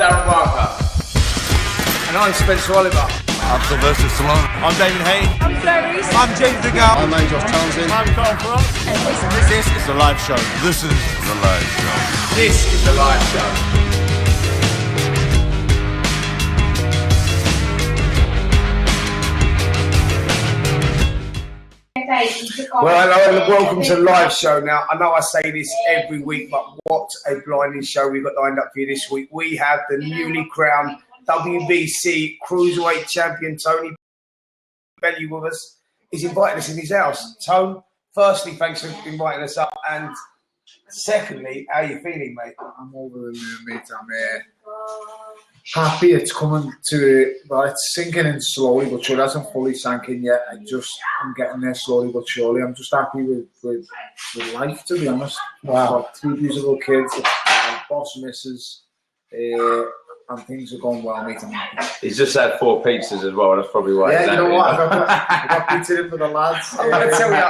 Darren Barker. And I'm Spencer Oliver. I'm Sylvester Stallone. I'm David Hayne. I'm Clarice. I'm James DeGale. I'm Angel Townsend. I'm Carl Frost. And This is The Live Show. This is The Live Show. This is The Live Show. Well, hello and welcome to the live show. Now, I know I say this every week, but what a blinding show we've got lined up for you this week. We have the newly crowned WBC Cruiserweight champion, Tony Bellew, with us. He's invited us in his house. Tone, firstly, thanks for inviting us up. And secondly, how are you feeling, mate? I'm over the moon, mate. I'm happy it's coming to, well, it's sinking in slowly, but sure, it hasn't fully sank in yet. I'm getting there slowly but surely. I'm just happy with life, to be honest. Wow. I've got 2 beautiful kids, a boss missus, and things are going well, mate. I'm happy. He's just had 4 pizzas as well. That's probably why. Yeah, you know what? I got pizza in for the lads. I'm going to tell you,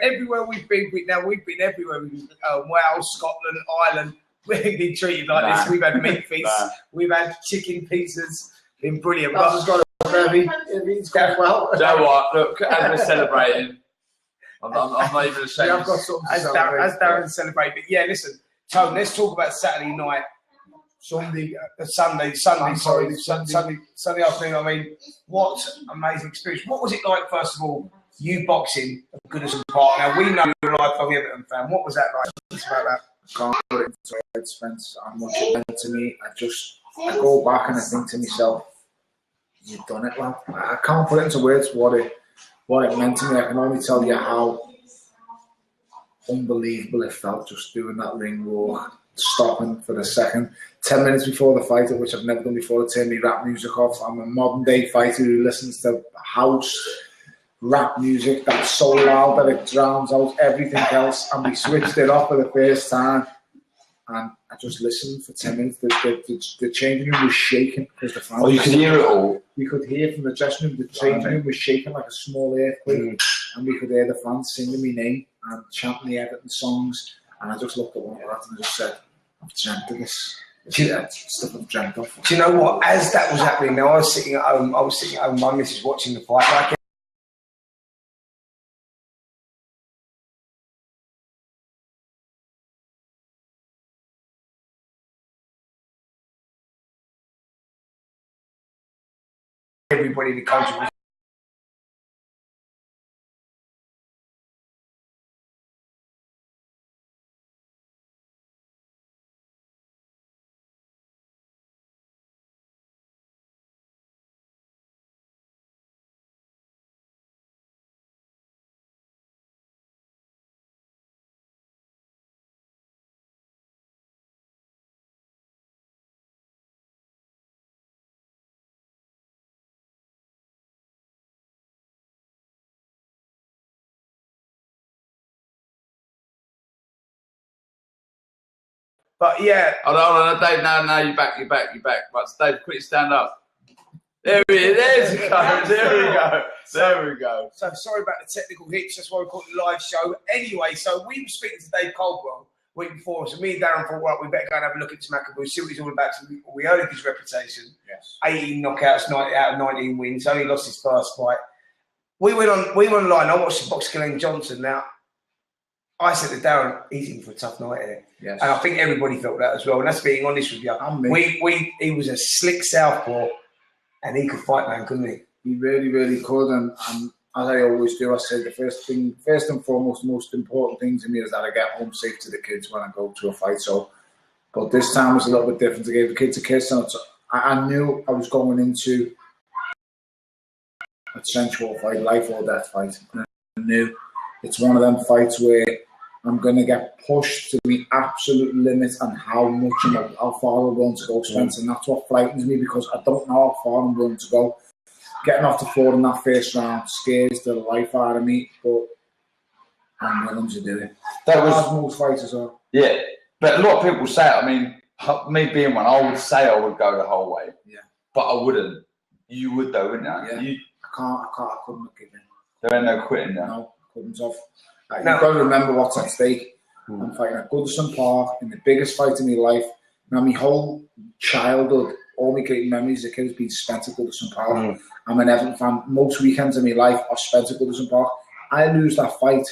everywhere we've been, we've been everywhere. Wales, Scotland, Ireland. We've been treated like this. We've had meat feasts. We've had chicken pizzas. Been brilliant. That's just got a heavy. It's going well. Do you know what? Look, as we're celebrating, I'm not even ashamed. Yeah, I've got something to As Darren celebrated. But yeah, listen, Tone, let's talk about Saturday night. Sunday afternoon. I mean, what amazing experience. What was it like, first of all, you boxing at Goodison Park? Now, we know you're a lifelong Everton fan. What was that like? Tell us about that. I can't put it into words, Spence, how much it meant to me. I go back and I think to myself, you've done it, lad. I can't put it into words what it meant to me. I can only tell you how unbelievable it felt just doing that ring walk, stopping for a second. 10 minutes before the fight, which I've never done before, to turn me rap music off. I'm a modern day fighter who listens to house rap music that's so loud that it drowns out everything else, and we switched it off for the first time, and I just listened for 10 minutes. The changing room was shaking because the fans. Oh, you could hear it all. We could hear from the dressing room. The changing room was shaking like a small earthquake, and we could hear the fans singing my name and chanting the Everton songs. And I just looked at one of the lads and I just said, "I've dreamt of this. Stuff I've dreamt of." Do you know what? As that was happening, now I was sitting at home. My missus watching the fight. Like everybody in the country was But yeah. Hold on, Dave. No, you're back. Right, Dave, quickly stand up. There he goes. There we go. So sorry about the technical hitch. That's why we call it the live show. Anyway, so we were speaking to Dave Caldwell week before. So me and Darren thought, well, we better go and have a look at Smackaboos, see what he's all about. So we heard of his reputation. Yes. 18 knockouts, 90 out of 19 wins. Only lost his first fight. We went online. I watched the box Glenn Johnson. Now, I said to Darren, he's in for a tough night here. Yes. And I think everybody felt that as well. And that's being honest with you. He was a slick southpaw, and he could fight, man, couldn't he? He really, really could. And as I always do, I say the first and foremost, most important thing to me is that I get home safe to the kids when I go to a fight. So, but this time was a little bit different. I gave the kids a kiss, and I knew I was going into a sensual fight, life or death fight. And I knew it's one of them fights where I'm going to get pushed to the absolute limit and how far I'm going to go, Spence. And that's what frightens me, because I don't know how far I'm going to go. Getting off the floor in that first round scares the life out of me, but I'm willing to do it. That was most fighters are. Yeah, but a lot of people say it. I mean, me being one, I would say I would go the whole way. Yeah. But I wouldn't. You would though, wouldn't you? Yeah. I couldn't have given. There ain't no quitting now. No, I couldn't have. You've got to remember what's at stake. I'm fighting at Goodison Park in the biggest fight of my life. Now, my whole childhood, all my great memories as a kid has been spent at Goodison Park. I'm an Everton fan. Most weekends of my life are spent at Goodison Park. I lose that fight,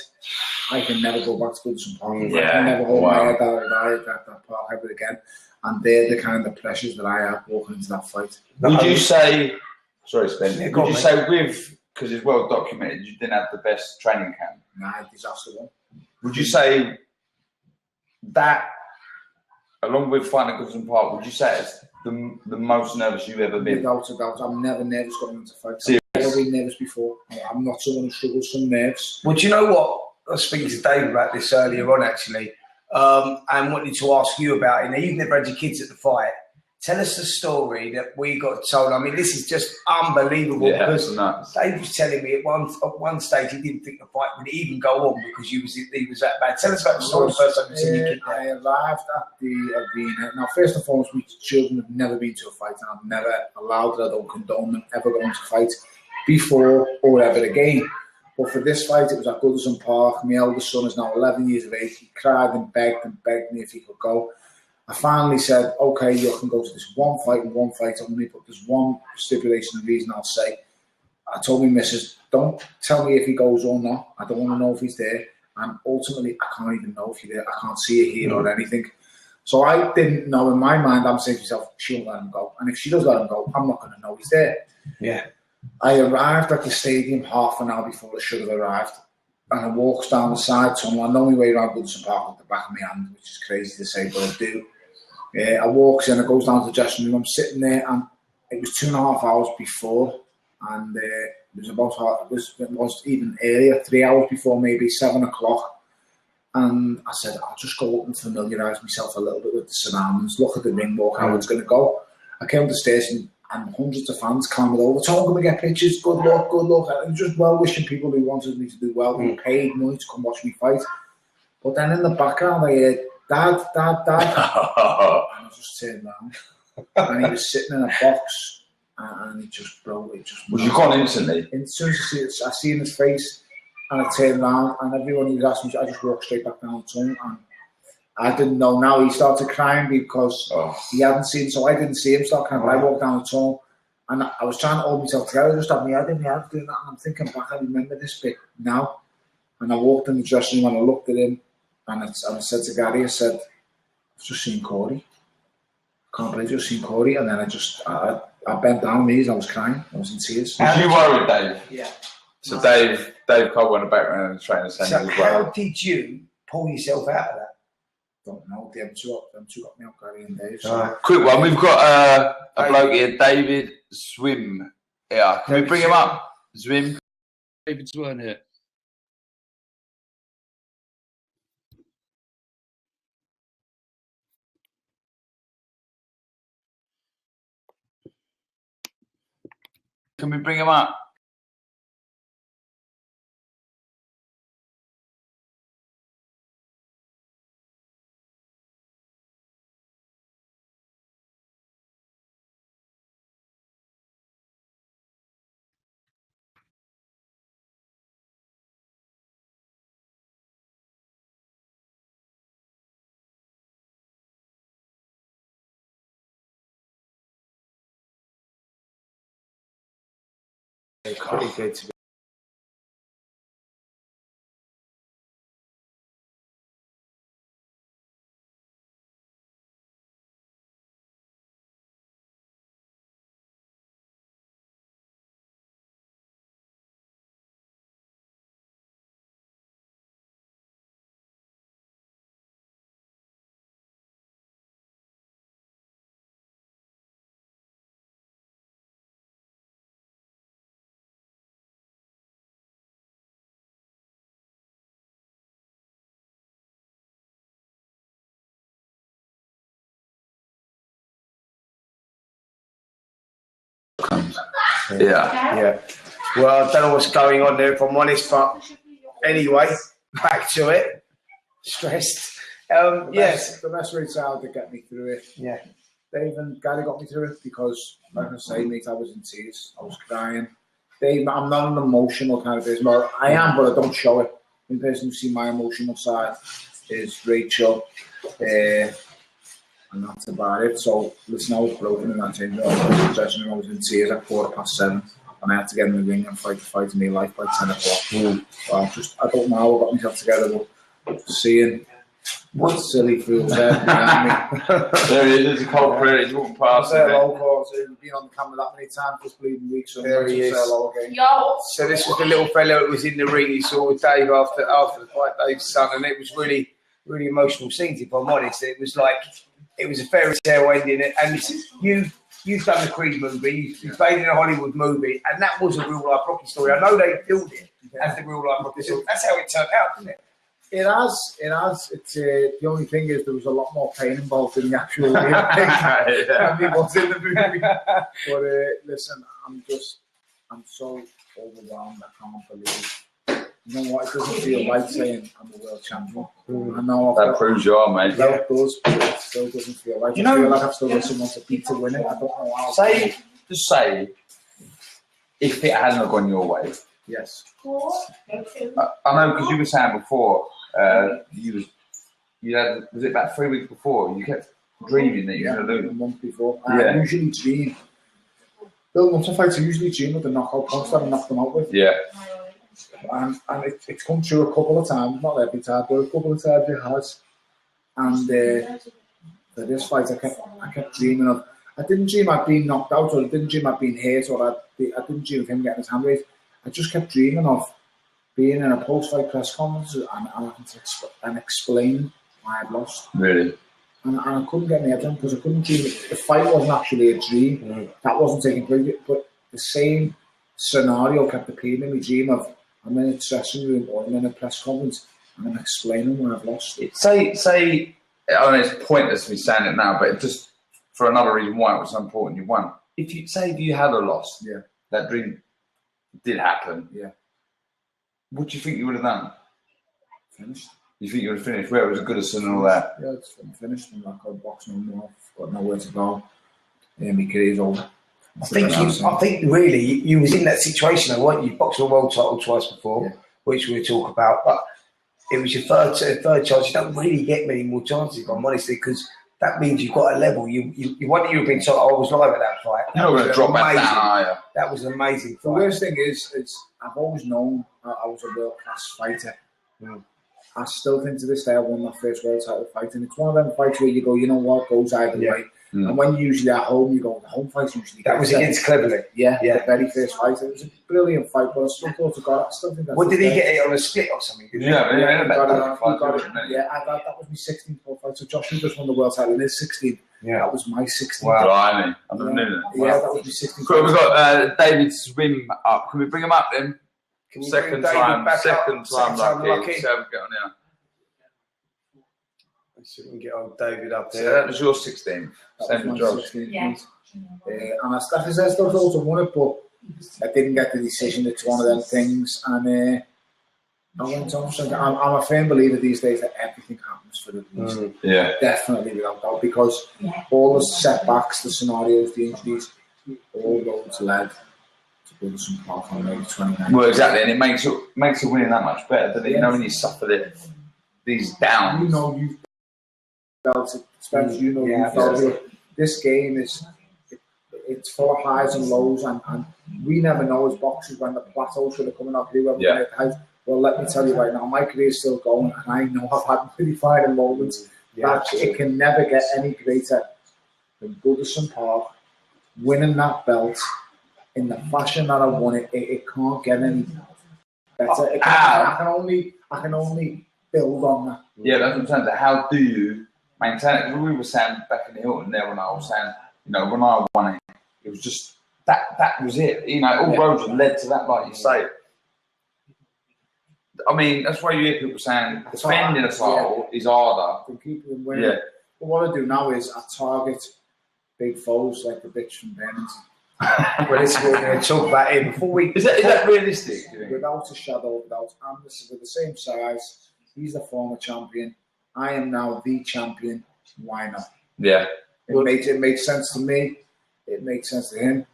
I can never go back to Goodison Park. I can never hold my head out at that park ever again. And they're the kind of pressures that I have walking into that fight. Would you say, sorry, Spen, would you say because it's well documented, you didn't have the best training camp? Nah, disaster one. Would you say that, along with fighting at Goodison Park, would you say it's the most nervous you've ever been? Without a doubt, I'm never nervous going into fights. Serious? I've never been nervous before. I'm not someone who struggles from nerves. Well, do you know what? I was speaking to Dave about this earlier on, actually, and wanted to ask you about it. Now, you've never had your kids at the fight. Tell us the story that we got told. I mean, this is just unbelievable. Yeah, because nuts. Dave was telling me at one stage he didn't think the fight would even go on because he was that bad. Tell us about the story first time you seen your kid there. I arrived at the arena. Now, first and foremost, my children have never been to a fight, and I've never allowed it. I don't condone them ever going to fight before or ever again. But for this fight, it was at Goodison Park. My eldest son is now 11 years of age. He cried and begged me if he could go. I finally said, okay, you can go to this one fight and one fight only, but there's one stipulation and reason I'll say. I told my missus, don't tell me if he goes or not. I don't want to know if he's there. And ultimately, I can't even know if he's there. I can't see it here or anything. So I didn't know. In my mind, I'm saying to myself, she won't let him go. And if she does let him go, I'm not going to know he's there. Yeah. I arrived at the stadium half an hour before I should have arrived. And I walked down the side tunnel. I know my way around Goodison Park with the back of my hand, which is crazy to say, but I do. I walks in, I goes down to the dressing room. I'm sitting there, and it was 2.5 hours before, and it was even earlier, 3 hours before, maybe 7 o'clock. And I said, I'll just go up and familiarise myself a little bit with the surroundings, look at the ring walk, how it's going to go. I came up the stairs and hundreds of fans clamoured over, "Tom, can we get pictures? Good luck, good luck." And just well-wishing people who wanted me to do well, who paid money to come watch me fight. But then in the background, I heard, Dad. And I just turned around. And he was sitting in a box, and he just broke. Was you gone instantly? And as soon as I see in his face, and I turned around, and everyone who was asking me, I just walked straight back down the tunnel, and I didn't know. Now he started crying because he hadn't seen, so I didn't see him start crying. But I walked down the tunnel, and I was trying to hold myself together. I just had my head in my head doing that, and I'm thinking back. I remember this bit now. And I walked in the dressing room, and I looked at him, and I said to Gary, I said, "I've just seen Corey. I can't believe I've just seen Corey." And then I bent down on my knees. I was crying. I was in tears. Was you worried, Dave? Yeah. So Dave Cole went background and the trainer saying So he was how worried. did you pull yourself out of that? Don't know. Them two got me out, Gary and Dave. So. Quick one, we've got a bloke here, David Swim. Yeah, can we bring him up? Swim. David Swim here. Can we bring him up? Pretty good to be. Yeah. Well, I don't know what's going on there, if I'm honest, but anyway, back to it. Stressed. Yes. The best way to get me through it. Yeah. Dave and Gary got me through it because, like I say, mate, I was in tears. I was crying. Dave, I'm not an emotional kind of person. Well, I am, but I don't show it. The person who's seen my emotional side is Rachel. and that's about it. So listen, I was broken in that change. I was in tears at 7:15, and I had to get in the ring and fight the fight of my life by 10 o'clock. So I don't know how I got myself together, but seeing what silly fools there behind me. There he is, there's a cold prayer, he's walking past. Say hello, Paul. He's been on the camera that many times this bleeding week, so There he is. say hello again. So this was the little fellow that was in the ring. He saw with Dave after the fight, Dave's son, and it was really emotional scenes. If I'm honest, it was a fairy tale ending. And you've done the Creed movie, you've played in a Hollywood movie, and that was a real life Rocky story. I know they filmed it as the real life Rocky story. That's how it turned out, didn't it? It has. It's the only thing is there was a lot more pain involved in the actual real thing than there was in the movie. But listen, I'm so overwhelmed. I can't believe. You know what? It doesn't feel like saying I'm a world champion. I know That proves you are, mate. It does, but it still doesn't feel like. I feel like I've still got someone to beat to win it. I don't know how. Just say, if it hadn't gone your way. Yes. I know, because you were saying before, you had, was it about 3 weeks before, you kept dreaming that you were going to lose? A month before. I usually dream. Bill Nutter fights, I usually dream with the knockout punch that I knocked them out with. Yeah. And it's come true a couple of times, not every time, but a couple of times it has. And for this fight, I kept dreaming of. I didn't dream I'd been knocked out, or I didn't dream I'd been hit, or I didn't dream of him getting his hand raised. I just kept dreaming of being in a post-fight press conference and having to explain why I'd lost. Really? And I couldn't get my head around because I couldn't dream. The fight wasn't actually a dream. That wasn't taking place. But the same scenario kept appearing in my dream of I'm in a dressing room or I'm in a press conference and I'm explaining why I've lost. Say, I mean, it's pointless me saying it now, but just for another reason why it was so important you won. If you had a loss, that dream did happen. Yeah. What do you think you would have done? Finished. You think you would have finished? Where it was a Goodison and all that? Yeah, it's finished. I'm not going to box no more. I've got nowhere to go. Yeah, my career's over. I think really you was in that situation, though, weren't you? You boxed for a world title twice before, which we'll talk about, but it was your third chance. You don't really get many more chances, if I'm honest, because that means you've got a level. You won the European title. I was live at that fight. You're not going to drop that down, are you? That was an amazing fight. The worst thing is I've always known I was a world-class fighter. I still think to this day I won my first world title fight, and it's one of them fights where you go, you know what, goes either way. And when you're usually at home, you go, the home fight's usually. That was against Cleverly. Yeah, the very first fight. It was a brilliant fight, but I still thought to God, I still think that's. What did he get it on a split or something? Yeah, that was my 16th world fight. So Joshua just won the world title in his 16th. Yeah, that was my 16th. Wow, I never knew that. Yeah, that was my 16th. So we've got David Swim up. Can we bring him up then? Second time lucky. See how we get on here. Let's see if we can get old David up there. So that was your 16th. Same as Josh. Yeah. And I still thought I won it, but I didn't get the decision. It's one of them things. And I went on. I'm a firm believer these days that everything happens for the reason. Yeah. Definitely, without doubt. Because all the setbacks, the scenarios, the injuries, all those led to build some park on maybe 29. Well, exactly. And it makes it winning that much better, doesn't it? You know, when you suffer these downs. You know, you've felt it. Spencer, you know, you felt it. This game it's full of highs and lows, and we never know as boxers when the plateau should have coming up. Well, let me tell you right now, my career's still going, and I know I've had really defining moments. That it can never get any greater than Goodison Park winning that belt in the fashion that I won it. It can't get any better. I can only build on that. Yeah, that's what I'm saying. How do you maintain it? Because we were saying back in the Hilton there when I was saying, you know, when I won it was just that was it. You know, all roads led to that, like you say. I mean, that's why you hear people saying defending a title is harder than keeping them winning. Yeah. But what I do now is I target big foes like the bitch from Birmingham. Well, we're going to talk about it before we. Is that realistic? Without a shadow of doubt, I'm with the same size. He's the former champion. I am now the champion. Why not? Yeah. It made sense to me. It makes sense to him.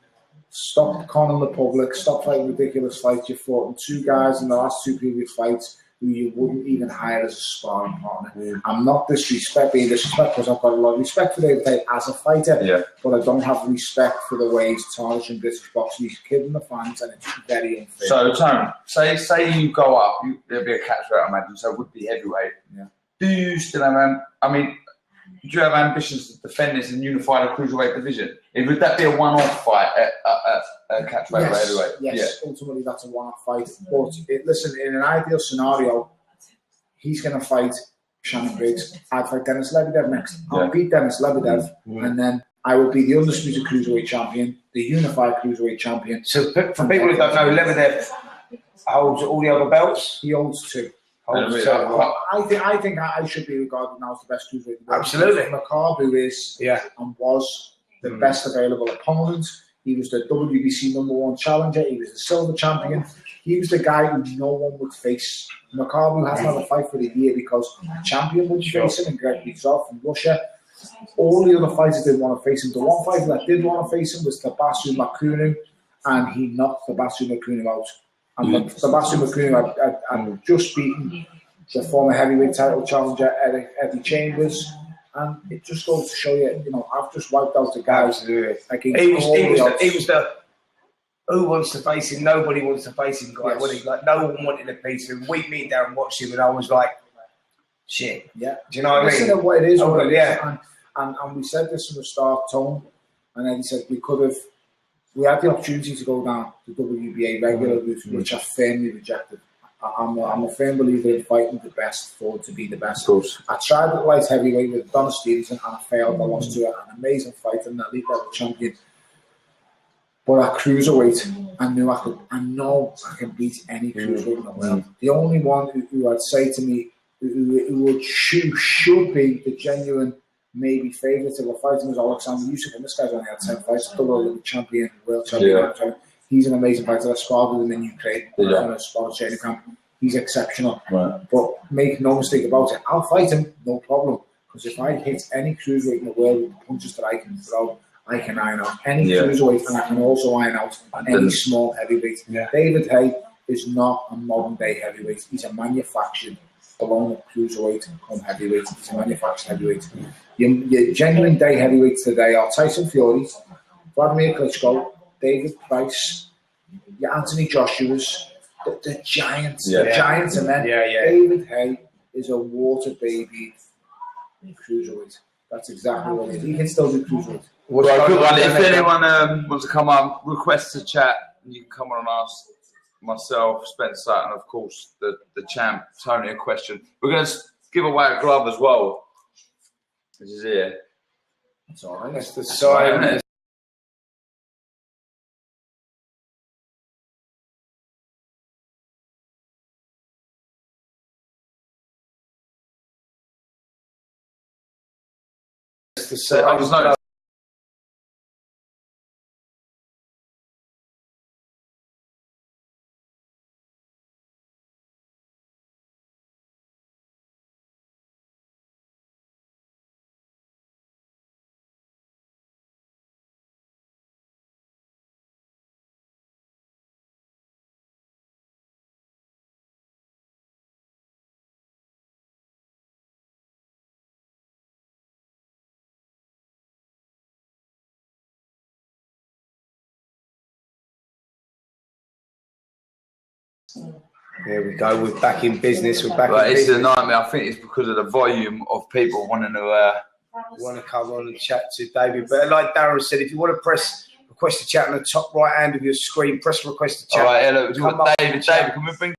Stop conning the public. Stop fighting ridiculous fights. You fought 2 guys in the last 2 previous fights who you wouldn't even hire as a sparring partner. I'm not being disrespectful because I've got a lot of respect for David Haye as a fighter, but I don't have respect for the way he's tarnishing British boxing. He's kidding the fans, and it's very unfair. So, Tone, say you go up, there'll be a catchweight, I imagine, so it would be heavyweight. Yeah. Do you still have, do you have ambitions to defend this and unify the cruiserweight division? Would that be a one-off fight at catchweight or heavyweight? Yes, ultimately that's a one-off fight. But listen, in an ideal scenario, he's going to fight Shannon Briggs. I'd fight Dennis Lebedev next. I'll beat Dennis Lebedev, and then I will be the undisputed cruiserweight champion, the unified cruiserweight champion. So for people who don't know, Lebedev holds all the other belts. He holds 2. I think I should be regarded now as the best cruiserweight. Absolutely. Makabu is and was the best available opponent. He was the WBC #1 challenger. He was the silver champion. He was the guy who no one would face. Makabu hasn't had a fight for the year because the champion would face him, and Greg Petrov from Russia. All the other fighters didn't want to face him. The one fighter that did want to face him was Tabasu Makunu, and he knocked Tabasu Makunu out. And Tabasu Makunu had just beaten the former heavyweight title challenger Eddie Chambers, and it just goes to show you, I've just wiped out the guys. He was the who wants to face him? Nobody wants to face him guy. Yes. Like no one wanted a piece of him. We meet there and watched him, and I was like, shit. Yeah. Do you know what I mean? Listen to what it is. And we said this from the start, Tone, and then he said we had the opportunity to go down the WBA regular route, which I firmly rejected. I'm a firm believer in fighting the best to be the best. I tried at light heavyweight with Donna Stevenson and I failed. I lost to an amazing fighter and an elite level champion. But at cruiserweight, I know I can beat any cruiserweight in the world. The only one who I'd say to me who should be the genuine maybe favourite of a fighting was Alexander Usyk, and this guy's only had 10 fights, double Olympic champion, world champion. He's an amazing fighter. I sparred with him in Ukraine. I sparred training camp. He's exceptional. Right. But make no mistake about it, I'll fight him, no problem. Because if I hit any cruiserweight in the world with the punches that I can throw, I can iron out any cruiserweight, and I can also iron out any small heavyweight. Yeah. David Haye is not a modern day heavyweight. He's a manufactured blown cruiserweight come heavyweight. He's a manufactured heavyweight. Your genuine day heavyweights today are Tyson Fury, Vladimir Klitschko, David Price, your Anthony Joshua's, the giants, and then David Haye is a water baby cruiserweight. That's exactly what it is. He can still do cruiserweight. If anyone wants to come on, request to chat, you can come on and ask myself, Spencer, and of course the champ Tony a question. We're going to give away a glove as well. This is here. That's all right. That's the sign. I just noticed. There we go. We're back in business. We're back. But it's a nightmare. I think it's because of the volume of people wanting to come on and chat to David. But like Darren said, if you want to press request to chat on the top right hand of your screen, press request to chat. All right, hello, David. David, can we bring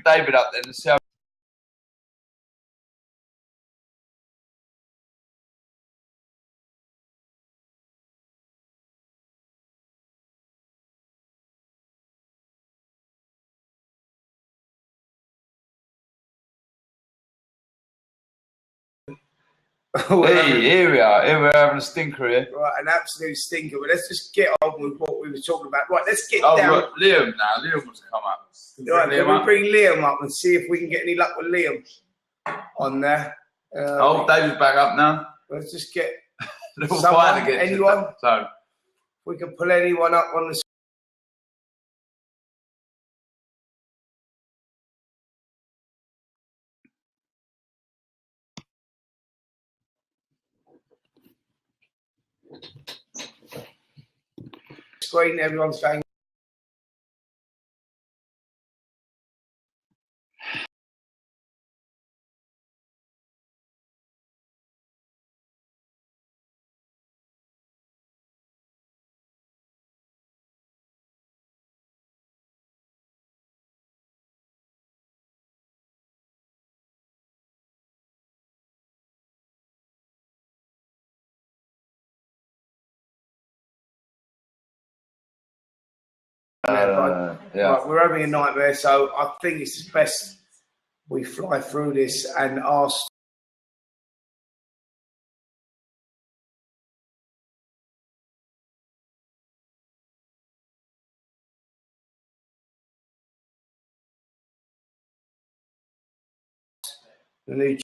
David up there and see how hey, here we are. Here we're having a stinker here. Right, an absolute stinker. But let's just get on with what we were talking about. Right, let's get down. Right, Liam now. Liam wants to come up. Right, can we bring Liam up and see if we can get any luck with Liam? on there. David's back up now. Let's just get Little someone, fight against anyone. So We can pull anyone up on the screen. Everyone's going. yeah. Right, we're having a nightmare, so I think it's best we fly through this and ask. The new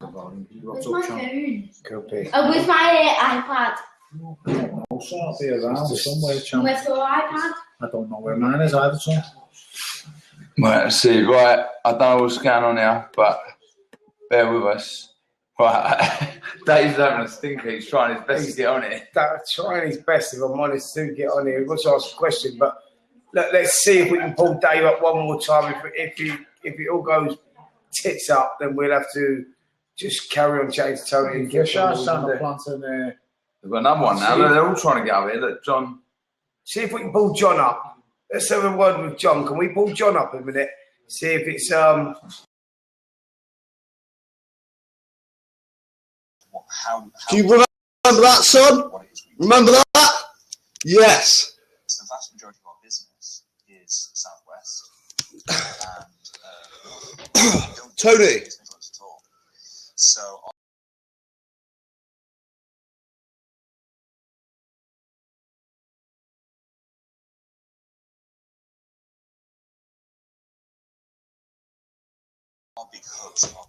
What's up, Sean? could be. Oh, with my iPad. Also, I'll be around somewhere, Sean. With your iPad. I don't know where mine is either, Sean. Right, let's see. Right, I don't know what's going on here, but bear with us. Right, Dave's having a stinker. He's trying his best to get on it. Trying his best, if I'm honest, to get on here. He wants to ask a question, but let's see if we can pull Dave up one more time. If it all goes tits up, then we'll have to just carry on chatting to Tony and get Sharks down the plant and We've got another one now. They're all trying to get over here. Look, John. see if we can pull John up. Let's have a word with John. Can we pull John up a minute? See if it's Do you remember that, son? Remember that? Yes. The vast majority of our business is Southwest. And Tony. at all. So our big hubs are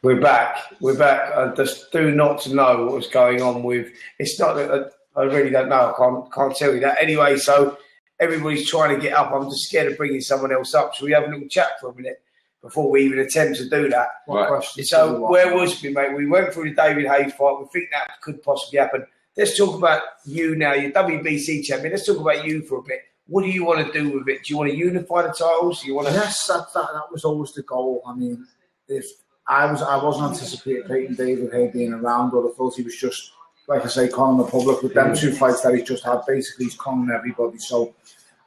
we're back. We're back. I just do not to know what was going on with. It's not that I really don't know. I can't tell you that. Anyway, so everybody's trying to get up. I'm just scared of bringing someone else up. So we have a little chat for a minute before we even attempt to do that. Right. So where was we, mate? We went through the David Hayes fight. We think that could possibly happen. Let's talk about you now. You're WBC champion. Let's talk about you for a bit. What do you want to do with it? Do you want to unify the titles? Do you want to? yes, that was always the goal. I mean, if I wasn't anticipating David Hay being around, or I thought he was just, like I say, conning the public with them two fights that he's just had. Basically, he's conning everybody. So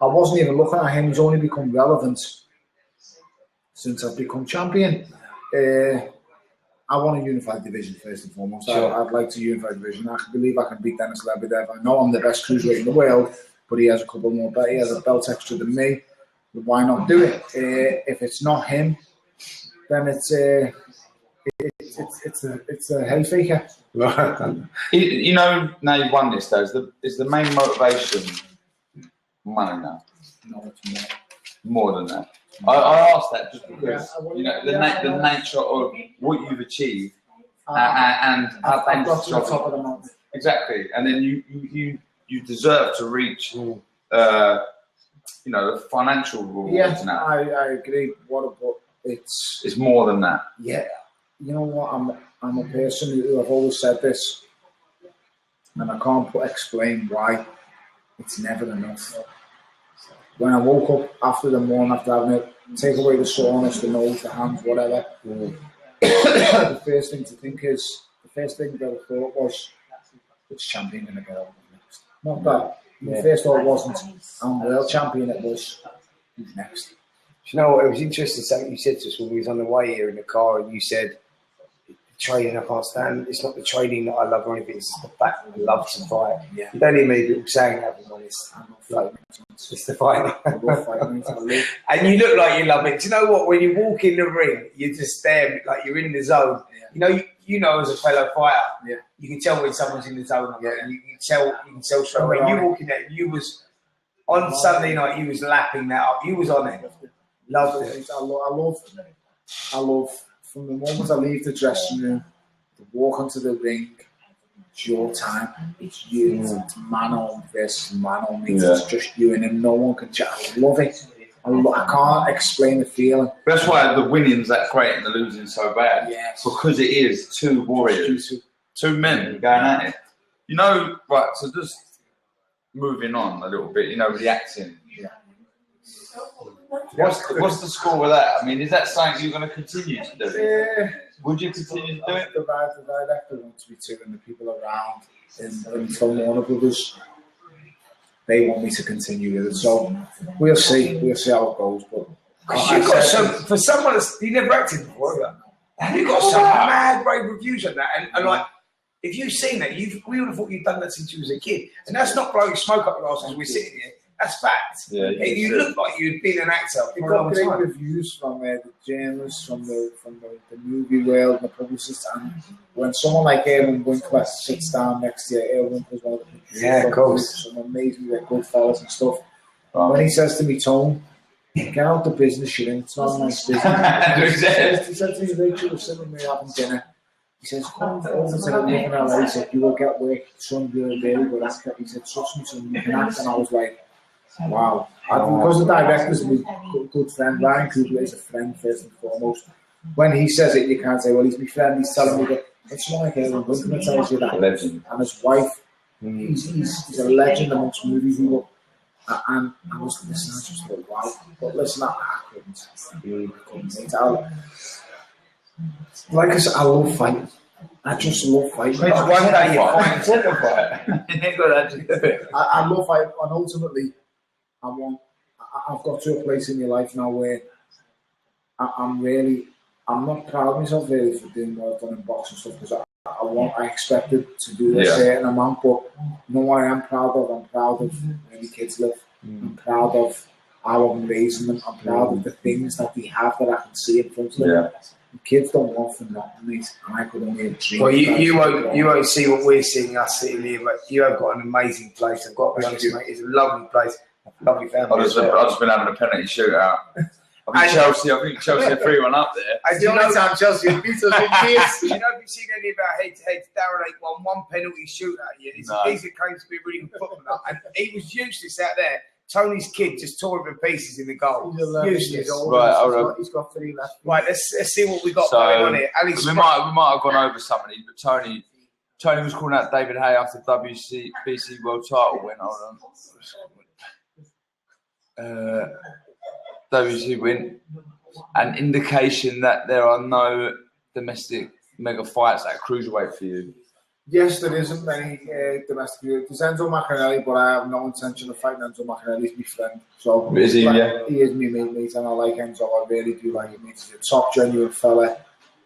I wasn't even looking at him. He's only become relevant since I've become champion. I want a unified division first and foremost. Sure. I'd like to unify the division. I believe I can beat Dennis Lebedev. I know I'm the best cruiserweight in the world, but he has a couple more. He has a belt extra than me. But why not do it? If it's not him, then it's a hay faker. You know, now you've won this, though, is the main motivation money now? No, it's More than that. I asked that just because, you know, the nature of what you've achieved and I've got to the top of the mountain. Exactly. And then you deserve to reach, you know, the financial rewards now. I agree. But It's more than that. yeah, you know what? I'm a person who I've always said this, and I can't explain why. It's never enough. When I woke up after the morning, after having take away the soreness, the nose, the hands, whatever. The first thing to think is, the first thing that I thought was, which champion going to get over next? Not that. The first thought wasn't, I'm world champion, it was, who's next? Do you know what? It was interesting something you said to us when we was on the way here in the car, and you said, training I can't stand. It's not the training that I love or anything. It's just the fact that I love to fight. Yeah. You don't hear many people saying that, everyone. It's the fight. And you look like you love it. Do you know what? When you walk in the ring, you're just there, like you're in the zone. Yeah. You know, as a fellow fighter, you can tell when someone's in the zone. Yeah. You can tell straight away. You walk in there, you was on Sunday night. You was lapping that up. You was on it. Loved it. I love. From the moment I leave the dressing room, to walk onto the ring, it's your time. It's you. It's man on versus man on. It's just you and him. No one can chat. I love it. I can't explain the feeling. That's why the winning's that great and the losing's so bad. Yes. Because it is two warriors, two men going at it. You know, right, so just moving on a little bit, reacting. Yeah. What's the score with that? I mean, is that something you're going to continue to do? Would you continue to do it? The director wants me to, and the people around from Warner Brothers, they want me to continue with it. So we'll see. We'll see how it goes. But for someone that's you never acted before, have you got some mad brave reviews on that? And like, if you've seen that, we would have thought you'd done that since you was a kid. And that's not blowing smoke up your arse as we're sitting here. That's fact. Yeah, you look like you'd been an actor for a long got great time. reviews from the journalists, from the movie world, and the publicists. And when someone like Erwin Winkler sits down next to you, Erwin was one of the of course, some amazing, good fellas and stuff. When he says to me, Tone, get out the business you're in. It's not a nice business. He said to me, Rachel was sitting with me having dinner. He says, come over to the living LA. He said, you will get work. Son, you're a very good actor. He said, trust me, son, you can act. And I was like, wow. Because the director's my good friend, Ryan Coogler is a friend first and foremost. When he says it, you can't say, well, he's my friend, he's telling me that it's not like Erwin Winkler tells you that. Legend. And his wife, he's a legend amongst movie people. And I was listening, I just thought, wow. But listen, I couldn't make it out. Like I said, I love fighting. I just love fighting. One day you fight. I love fighting, and ultimately, I've got to a place in your life now where I'm not proud of myself really for doing what I've done in boxing stuff, because I expected to do a certain amount, but you know what I am proud of? I'm proud of where the kids live. I'm proud of how I'm raising them. I'm proud of the things that they have that I can see in front of them. Yeah. The kids don't want for nothing, mate, and I could only dream. Well, you won't see what we're seeing us sitting here, but you have got an amazing place. I've got to be honest, mate. It's a lovely place, lovely family. I've just been having a penalty shootout. I think Chelsea are 3-1 up there. I do know time Chelsea have beat us in years. You know, have you seen any of our head-to-head? Darren won one penalty shootout yet. He's a claim to be a really good footballer, and he was useless out there. Tony's kid just tore him in pieces in the goal. Useless. Right, he's got 3 left. Right, let's see what we got going on here. We might have gone over somebody, but Tony was calling out David Hay after WBC World Title win. Hold on. WBC win, an indication that there are no domestic mega fights at Cruiserweight for you. Yes, there isn't many domestic. There's Enzo Maccarinelli, but I have no intention of fighting Enzo Maccarinelli. He's my friend. So is he? He is my mate, and I like Enzo. I really do like him. He's a top, genuine fella.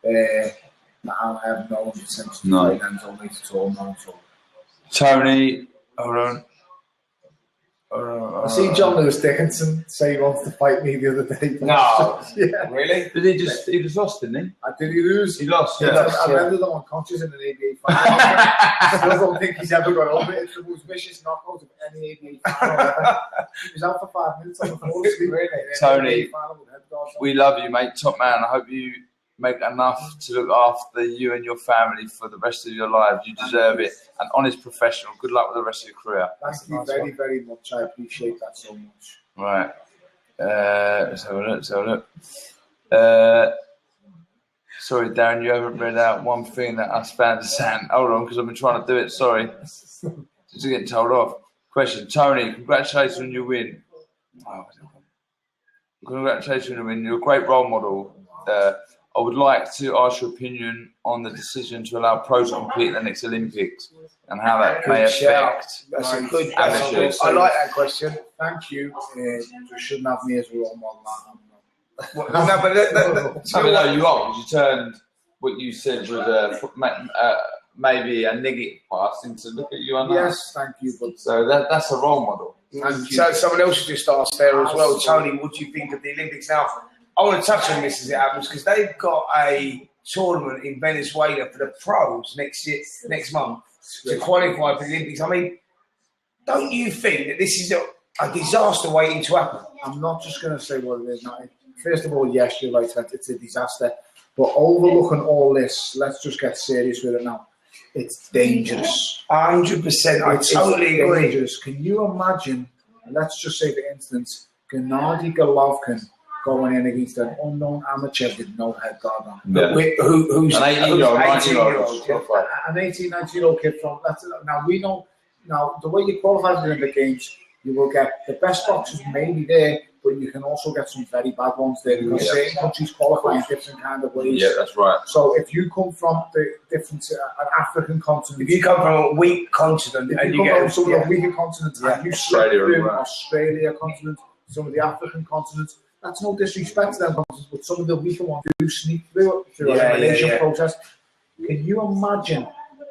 And I have no intention of fighting Enzo, mate, at all. No, so. Tony, hold on. I see John Lewis Dickinson say he wants to fight me the other day. No, yeah, really? Did he just lost, didn't he? Did he lose? He lost. I rendered him unconscious in an ABA fight. I still don't think he's ever got over it. It's the most vicious knockout of any ABA final ever. He was out for 5 minutes on the floor. Really. Tony, we love you, mate. Top man. I hope you make enough to look after you and your family for the rest of your lives. You deserve it. An honest professional. Good luck with the rest of your career. Thank you very, very much. I appreciate that so much. Right. Let's have a look. Sorry, Darren, you haven't read out one thing that us fans are saying. Hold on, because I've been trying to do it. Sorry. Just getting told off. Question. Tony, congratulations on your win. congratulations on winning. You're a great role model. I would like to ask your opinion on the decision to allow pros to compete in the next Olympics and how that may affect. That's a good amateurs. I like that question. Thank you. You shouldn't have me as a role model. Well, no, but No, you are, because you turned what you said was maybe a negative past into look at you on that. Yes, thank you. But So that's a role model. thank you. So someone else just asked there as well, Tony, what do you think of the Olympics? Now, I want to touch on this as it happens because they've got a tournament in Venezuela for the pros next month to qualify for the Olympics. I mean, don't you think that this is a disaster waiting to happen? I'm not just going to say what it is now. First of all, yes, you're right, it's a disaster. But overlooking all this, let's just get serious with it now. It's dangerous. 100%. I totally agree. Dangerous. Can you imagine, let's just say, for instance, Gennady Golovkin going in against an unknown amateur with no head guard on? Yeah. Who's An 18-year-old, 19-year-old. An 18, 19-year-old kid from... Now, we know... Now, the way you qualify for the Olympic Games, you will get the best boxers maybe there, but you can also get some very bad ones there because certain countries qualify in different kind of ways. Yeah, that's right. So if you come from the different an African continent, if you come from a weak continent and you get some of the weaker continents, and you slip through Australia continent, some of the African continents, that's no disrespect to them continents, but some of the weaker ones do sneak through an elimination process. Can you imagine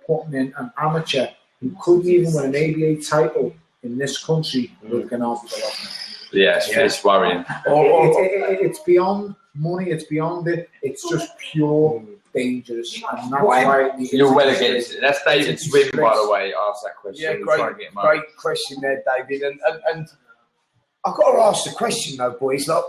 putting in an amateur who couldn't even win an ABA title in this country with Gennady Golovkin? Yeah, it's worrying. It's beyond money. It's beyond it. It's just pure dangerous, and that's why you're well against it. That's David Swim, by the way. Asked that question. Yeah, great question there, David. And I've got to ask the question though, boys. Like,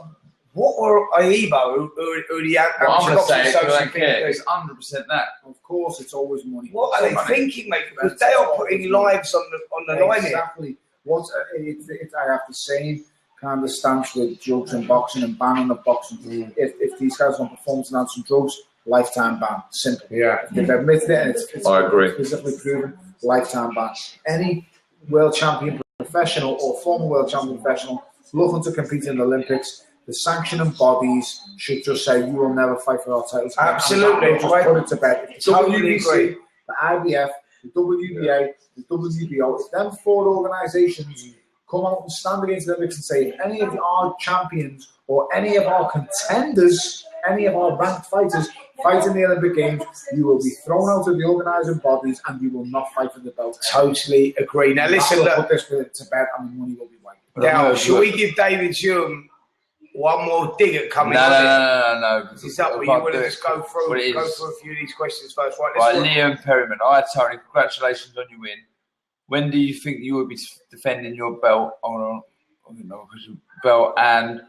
what were AIBO who the I'm going to say it because I don't care. It's 100% that. Of course, it's always money. What are they thinking, mate? Because they are putting lives on the line here. Exactly. I have the same kind of stance with drugs and boxing and banning of boxing. If these guys want performance-enhancing drugs, lifetime ban. Simple. Yeah. If they've admitted it and it's I agree. physically proven, lifetime ban. Any world champion professional or former world champion professional looking to compete in the Olympics, the sanctioning bodies should just say, you will never fight for our titles. Absolutely. Just put it to bed. Totally agree. The IBF, the WBA, the WBO, if them four organisations come out and stand against the Olympics and say, if any of our champions or any of our contenders, any of our ranked fighters fight in the Olympic Games, you will be thrown out of the organising bodies and you will not fight for the belt. Totally agree. Now listen, put this to bed and the money will be wiped. Now, should we give David Hume one more dig at coming No. Is that what you want to just go through a few of these questions first? Right, Liam Perryman. All right, Tony, congratulations on your win. When do you think you will be defending your belt? And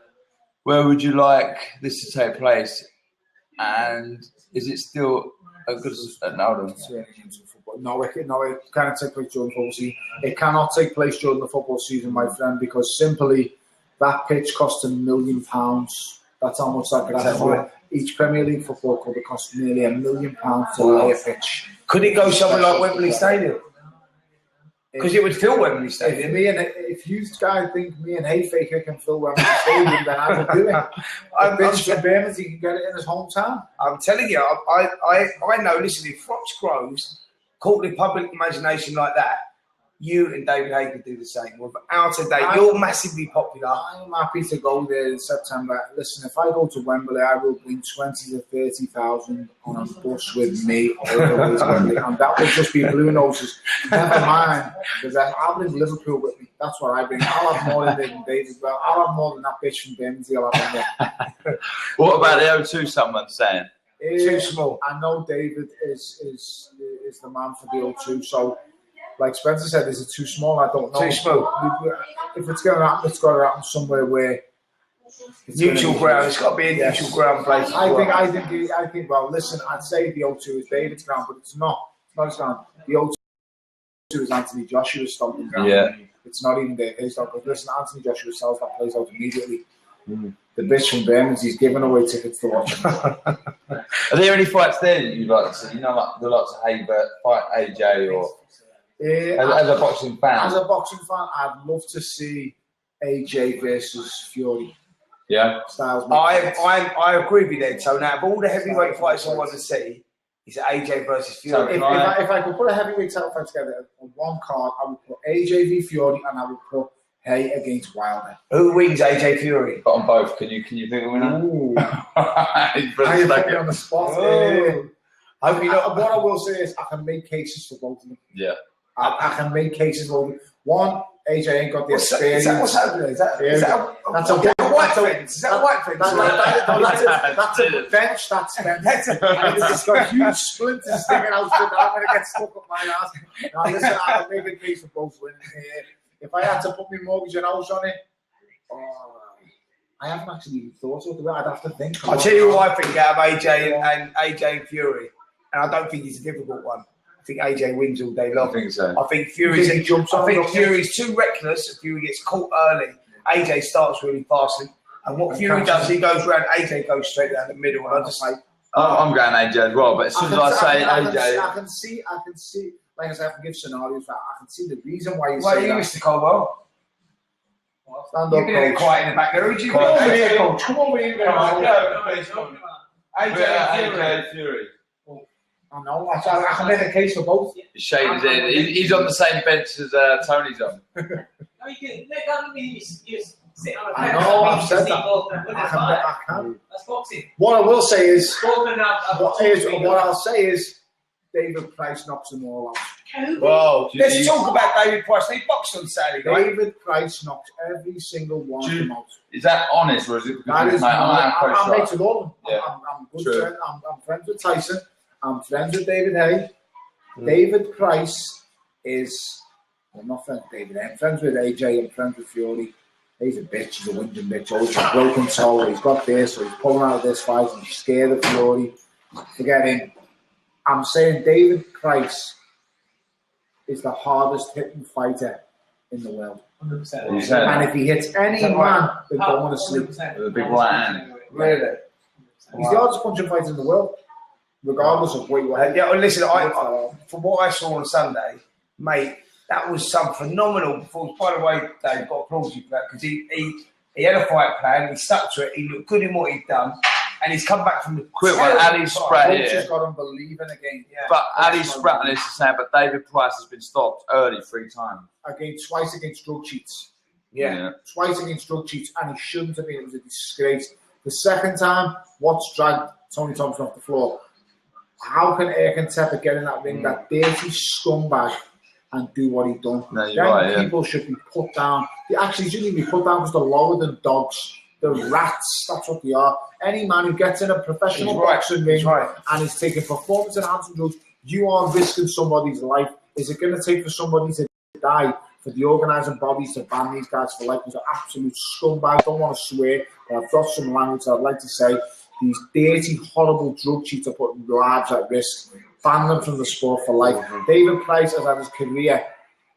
where would you like this to take place? And is it still a good No, it cannot take place during the football season. It cannot take place during the football season, my friend, because simply that pitch cost £1 million. That's how much that costs for each Premier League football club. It costs nearly £1 million to lay a pitch. Could it go somewhere like Wembley Stadium? Because it would fill Wembley Stadium. If you guys think me and Hayfaker can fill Wembley Stadium, then I will do it. I'm from Birmingham, he can get it in his hometown. I'm telling you, I know. Listen, if Fox Groves caught the public imagination like that, you and David Hay could do the same. Without a doubt, you're massively popular. I'm happy to go there in September. Listen, if I go to Wembley, I will bring 20 to 30,000 on a bus with me all the way to Wembley, and that will just be blue noses. Never mind, because I'll bring Liverpool with me. That's what I bring. I'll have more than David. Well, I'll have more than that bitch from Birmingham. What about the O2? Someone saying too small. I know David is the man for the O2, so. Like Spencer said, is it too small? I don't know. Too small. If it's going to happen, it's got to happen somewhere where it's neutral ground. It's got to be a neutral ground place. I think. Well, listen, I'd say the O2 is David's ground, but it's not. It's not his ground. The O2 is Anthony Joshua's stomping ground. Yeah. It's not even his ground. But listen, Anthony Joshua sells that place out immediately. The bitch from Birmingham, he's giving away tickets to watch. Are there any fights there that you'd like to see? You know, like the likes of Haybert, fight AJ, or as a boxing fan? As a boxing fan, I'd love to see AJ versus Fury. Yeah. Styles. I agree with you there. So now, of all the heavyweight fights I want to see, is AJ versus Fury. If I could put a heavyweight title fight together on one card, I would put AJ v Fury and I would put Hay against Wilder. Who wins AJ Fury? Got on both. Can you think of a winner? Ooh. He's Now really you're stuck putting me it. on the spot. What I will say is I can make cases for both of them. Yeah. I can make cases for them. One, AJ ain't got the experience. What's happening? Is that That's a white fence? Is that a white fence? That's a bench. That's it's got huge splinters sticking out. I'm going to get stuck up my ass. Now listen, I can make a case for both winning here. If I had to put my mortgage and house on it, I haven't actually even thought of it. I'd have to think. I'll tell you what I think out of AJ and Fury, and I don't think it's a difficult one. I think AJ wins all day long. I think so. I think Fury's too reckless. If Fury gets caught early, AJ starts really fast, and what Fury does, he goes round. AJ goes straight down the middle, and I just like, I'm going AJ as well. But as soon as I say AJ, I can see. Like I said, I can give scenarios. I can see the reason why you well, say you, that. Mr. Caldwell. Stand You've up, been coach. quiet in the back there. Who'd you Come over here, AJ? coach. Come over here. AJ Fury. I know. I can make a case for both. He's shaking his head. He's on the same bench as Tony's on. I know. I've said that. I can. That's boxing. What I will say is, What I'll say is, David Price knocks them all out. Well, let's talk about David Price. He boxed on Saturday, right? David Price knocked every single one of them out. Is that honest or is it? That is, I'm mates with all of them. Yeah. I'm good friend. I'm friends with Tyson. I'm friends with David Hay. David Price is, I'm not friends with David Hay. I'm friends with AJ. I'm friends with Fury. He's a bitch. He's a whinging bitch. Always a broken toe. He's got this, so he's pulling out of this fight and he's scared of Fury. Forget him. I'm saying David Price is the hardest hitting fighter in the world. 100%. And if he hits any man, they're going to sleep. With a big right hand. Really? He's the hardest punching fighter in the world, regardless of weight. Yeah, well, listen, from what I saw on Sunday, mate, that was some phenomenal performance. By the way, Dave, got applause you for that because he had a fight plan, he stuck to it, he looked good in what he'd done, and he's come back from the Quick one, Ali Spratt He's here. just got him believing again. Yeah. But Ali Spratt is the same, but David Price has been stopped early 3 times. Twice against drug cheats. Yeah. Twice against drug cheats, and he shouldn't have been. It was a disgrace. The second time, what's dragged Tony Thompson off the floor? How can Erkan Tepe get in that ring, that dirty scumbag, and do what he done? No, you're right, people should be put down. They actually shouldn't be put down because they're lower than dogs. They're rats. That's what they are. Any man who gets in a professional boxing ring and is taking performance-enhancing drugs, you are risking somebody's life. Is it going to take for somebody to die for the organising bodies to ban these guys for life? They're absolute scumbags. I don't want to swear, but I've got some language that I'd like to say. These dirty, horrible drug cheats are putting lives at risk. Ban them from the sport for life. David Price has had his career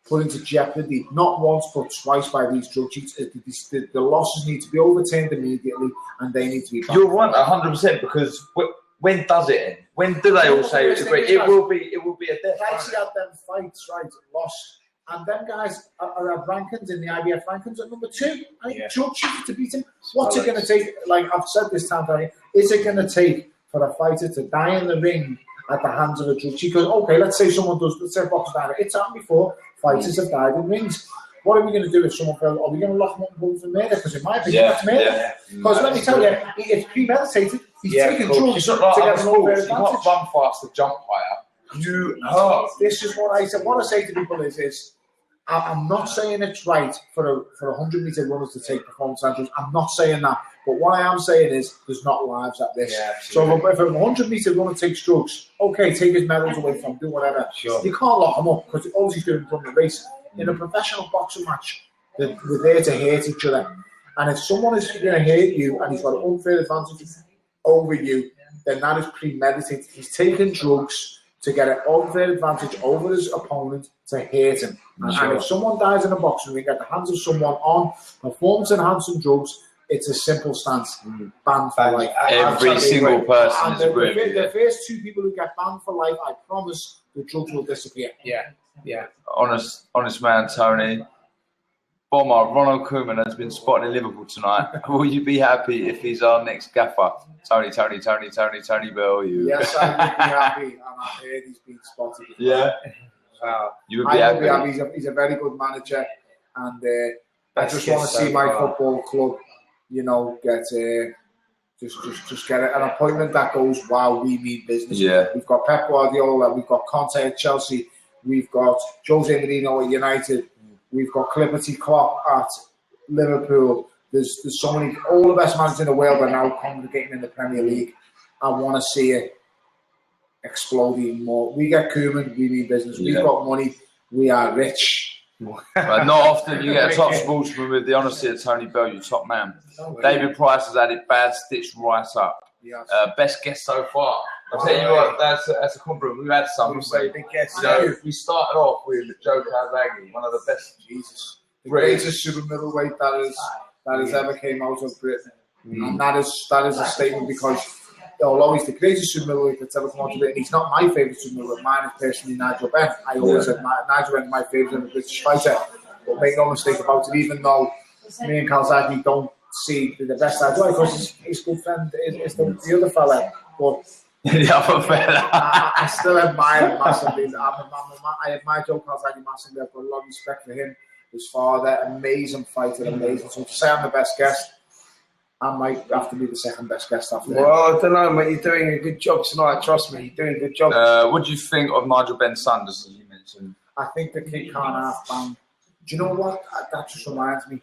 put into jeopardy, not once but twice by these drug cheats. The losses need to be overturned immediately, and they need to be banned. You're right, 100%. Because when does it end? When do they all say it's great? It will be a death. Price had them fights, right? Lost. And them guys are at rankings in the IBF rankings at number 2. Drug cheats to beat him. What's it going to take? Like I've said this time, is it going to take for a fighter to die in the ring at the hands of a drug cheat? Because, okay, let's say boxers down. It's happened before. Fighters have died in rings. What are we going to do if someone fails? Are we going to lock them up and put them for murder? Because in my opinion, that's murder. Because let me tell you, it's premeditated. He's taking drugs It's not like to get an unfair you can't advantage. run fast to jump higher. This is what I said. What I say to people is I'm not saying it's right for 100-meter runners to take performance enhancers. I'm not saying that. But what I am saying is there's not lives at risk. So if a 100-meter runner takes drugs, okay, take his medals away from him, do whatever. Sure. You can't lock him up because all he's doing is run the race. In a professional boxing match, we're there to hurt each other. And if someone is going to hurt you and he's got an unfair advantage over you, then that is premeditated. He's taking drugs to get an unfair advantage over his opponent to hurt him. And if someone dies in a boxing ring at the hands of someone on performance-enhancing drugs, it's a simple stance. Banned for life. Every single person is agreeing. The first 2 people who get banned for life, I promise the drugs will disappear. Yeah. Honest man, Tony. Bomber, Ronald Koeman has been spotted in Liverpool tonight. Will you be happy if he's our next gaffer? Tony Bellew. Yes, I would be happy, and I heard he's been spotted. Yeah. You would be I happy. would be happy. He's a very good manager, and I just want to see my football club, you know, get just get an appointment that goes, wow, we mean business. Yeah. We've got Pep Guardiola, we've got Conte at Chelsea, we've got Jose Mourinho at United, we've got Clipperty Klopp at Liverpool. There's so many, all the best managers in the world are now congregating in the Premier League. I want to see it explode even more. We get Koeman, we mean business. We've got money, we are rich. But not often you get a top sportsman with the honesty of Tony Bellew, top man. David Price has had it bad, stitched right up. Yes. Best guest so far. I'll tell you what, that's a compliment. We've had some. Big guests. You know, we started off with Joe Calzaghe, one of the best. The greatest super middleweight that has ever came out of Britain. And that is a statement, because although he's the greatest super middleweight that's ever come out of Britain, he's not my favourite super middleweight. Mine is personally Nigel Benn. I always said Nigel Benn is my favourite in the British fighter. But make no mistake about it, even though me and Calzaghe don't see the best side, because his good friend is the other fella. But The other fella. I still admire him massively. I admire Joe Calzaghe massively. I've got a lot of respect for him. His father, amazing fighter, amazing. So to say I'm the best guest, I might have to be the second best guest after him. Well, I don't know, mate. You're doing a good job tonight. Trust me, you're doing a good job. What do you think of Nigel Benn's son, as you mentioned? I think the kid can't half bang. Do you know what? That just reminds me.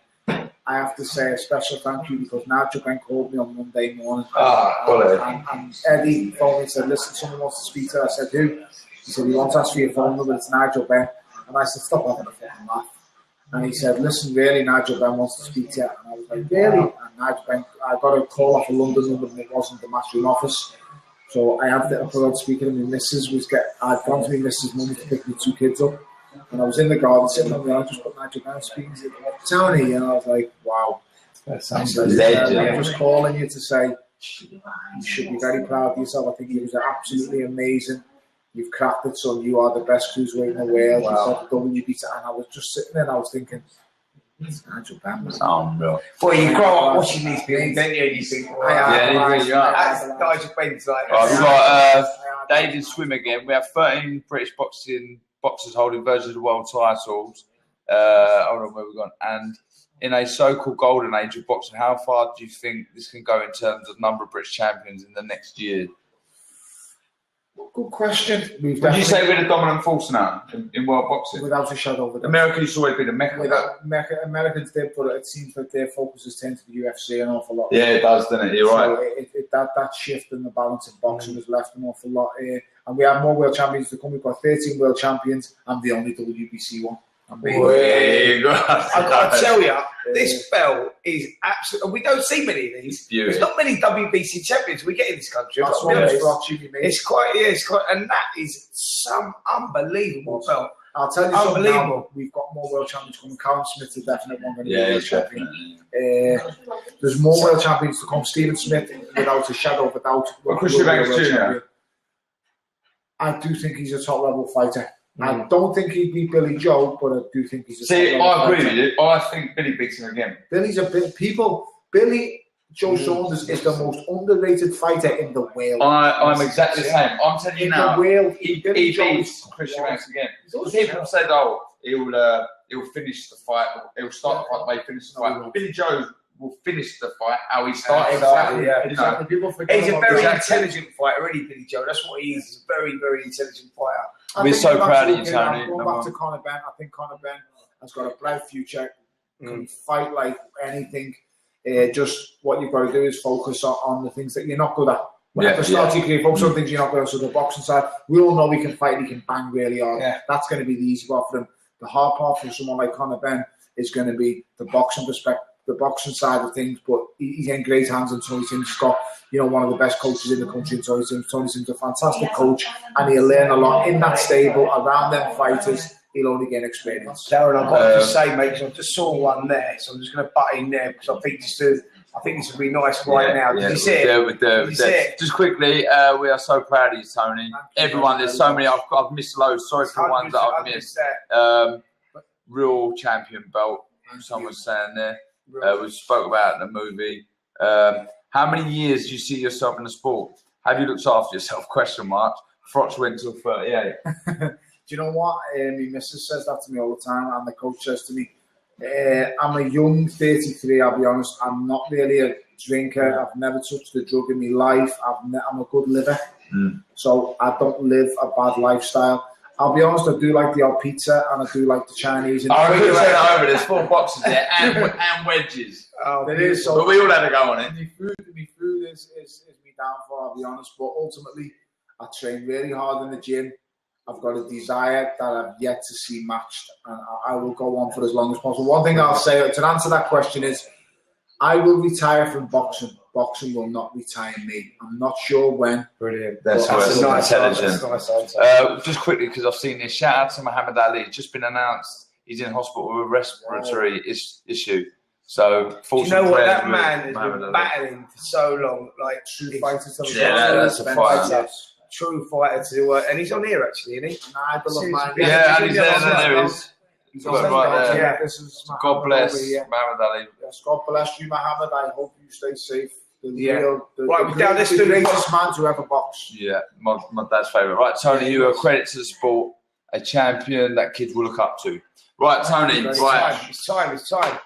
I have to say a special thank you, because Nigel Benn called me on Monday morning. And Eddie phoned me and said, listen, someone wants to speak to her. I said, who? He said, he wants to ask for your phone number. It's Nigel Benn. And I said, stop having a fucking laugh. And he said, listen, really, Nigel Benn wants to speak to you. And I was like, really? And Nigel Benn, I got a call off a London number, and it wasn't the Matchroom office. So I had to put on speaker, and my missus I'd gone to my missus' mummy to pick my two kids up. And I was in the garden sitting on the island, just put Nigel Benn speaking to Tony, and I was like, wow. That sounds legend. I'm just calling you to say you should be very proud of yourself. I think he was absolutely amazing. You've cracked it, son. You are the best cruiserweight in the world. Wow. You got the WBC, and I was just sitting there and I was thinking, it's Nigel Benn. Unreal. Well, you grow up watching these people, don't you? And you think, that's Nigel Benn's like. We've got David Swim again. We have 13 British boxers holding versions of the world titles. Hold on, where we've gone. And in a so-called golden age of boxing, how far do you think this can go in terms of number of British champions in the next year? Good question. Would you say we're the dominant force now in world boxing? Without a shadow of a doubt. America used to always be the mecca. Americans did, but it seems like their focus has turned to the UFC an awful lot. Yeah, it does, doesn't it? You're right. That shift in the balance of boxing has left an awful lot here. And we have more world champions to come. We've got 13 world champions. I'm the only WBC one. I've got to tell you, this belt is absolutely. We don't see many of these. There's not many WBC champions we get in this country. That's what it's quite, and that is some unbelievable belt. I'll tell you something now, we've got more world champions coming. Callum Smith's a definite one. World champion. There's more world champions to come. Stephen Smith, without a shadow of a doubt. I do think he's a top level fighter. I don't think he'd beat Billy Joe, but I do think he's a top level fighter. With you. I think Billy beats him again. Billy Joe Saunders is the most underrated fighter in the world. I'm exactly the same. I'm telling you now, he beats Christian Banks again. People say, "Oh, he'll finish the fight. He'll start the fight the way he finishes the fight." Billy Joe will finish the fight how he started. Exactly. People forget he's a very intelligent fighter, really, Billy Joe. That's what he is. He's a very, very intelligent fighter. We're so proud of you, Tony. Going back to Conor Benn, I think Conor Benn has got a bright future. Can fight like anything. Just what you've got to do is focus on the things that you're not good at. At the start, you can focus on things you're not good at. So the boxing side, we all know he can fight. He can bang really hard. That's going to be the easy part for him. The hard part for someone like Conor Benn is going to be the boxing perspective, the boxing side of things. But he's in great hands, and Tony Sims has got one of the best coaches in the country. Tony Sims is a fantastic coach, and he'll learn a lot in that stable around them fighters. He'll only gain experience. Darren, I've got to say, mate, because I just saw one there, so I'm just going to butt in there because I think this would be nice right now. Did you see it? Just quickly, we are so proud of you, Tony. Everyone, there's so many. I've missed loads. Sorry for the ones that I've missed. Real champion belt. someone's saying there. We spoke about the movie. How many years do you see yourself in the sport? Have you looked after yourself? Question mark. Frotch went till 38. Do you know what? My missus says that to me all the time, and the coach says to me, I'm a young 33, I'll be honest. I'm not really a drinker. I've never touched a drug in my life. I'm a good liver. So I don't live a bad lifestyle. I'll be honest, I do like the odd pizza and I do like the Chinese. And I could say that over. There's 4 boxes there and wedges. There is. So but we all had to go on it. My food is me downfall, I'll be honest. But ultimately, I train really hard in the gym. I've got a desire that I've yet to see matched, and I will go on for as long as possible. One thing I'll say to answer that question is, I will retire from boxing. Boxing will not retire me. I'm not sure when. Brilliant. That's nice intelligent. Nice answer. Just quickly, because I've seen this, shout out to Muhammad Ali. It's just been announced he's in hospital with a respiratory issue. So, Do you know what? That man has Muhammad been Ali. battling for so long. Like, True fighter to the That's a fighter. True fighter to do it. And he's on here, actually, isn't he? Idol of mine. Yeah, and he's there. There he is. He's got it right there. Yeah, this is God bless Muhammad Muhammad Ali. Yes, God bless you, Muhammad. I hope you stay safe. The Let's do greatest man to ever box. Yeah, my dad's favourite. Right, Tony, you are a credit to the sport, a champion that kids will look up to. Right, Tony, It's time.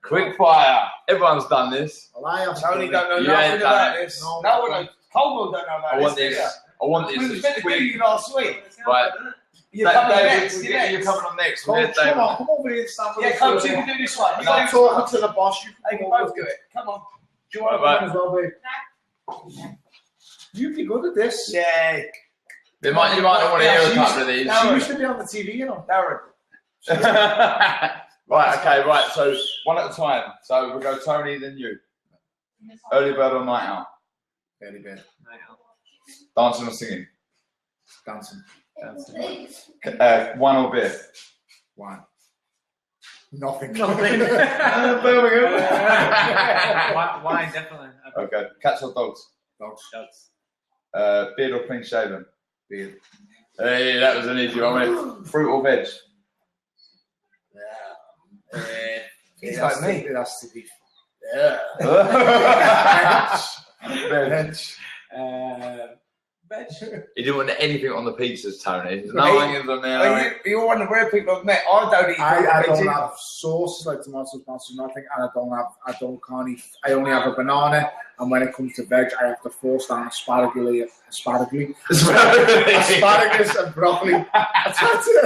Quick fire. Everyone's done this. Well, I have Tony don't know You nothing ain't about done it. this. No one knows. Colwell don't know about I want this. this. I want We was this. meant to do you last week. Right. You're coming David, next. you're coming on next. Coach, come on, come over here and stand with Yeah, us. Coach, you can do this one. I'm not talking to the boss. You They can both do it. Come on. Do you want to Right. win as well, babe? You'd be good at this. Yeah. You might want to hear a couple of these. She used to be on the TV, you know. Darren. Right, okay, right. So one at a time. So we'll go Tony, then you. Early bird or night owl? Very bad. Dancing or singing? Dancing. Wine or beer? Wine. Nothing. Birmingham. Wine, definitely. Okay. Cats or dogs? Dogs. Beard or clean shaven? Beard. Hey, that was an easy one. Fruit or veg? He's like me. It has to be. Veg. Veg. You didn't want anything on the pizzas, Tony. There's no onions on there. You want to wear people have met. I don't eat. I don't have sauces like tomatoes, nothing, and I only have a banana. And when it comes to veg, I have to force down asparagus and broccoli.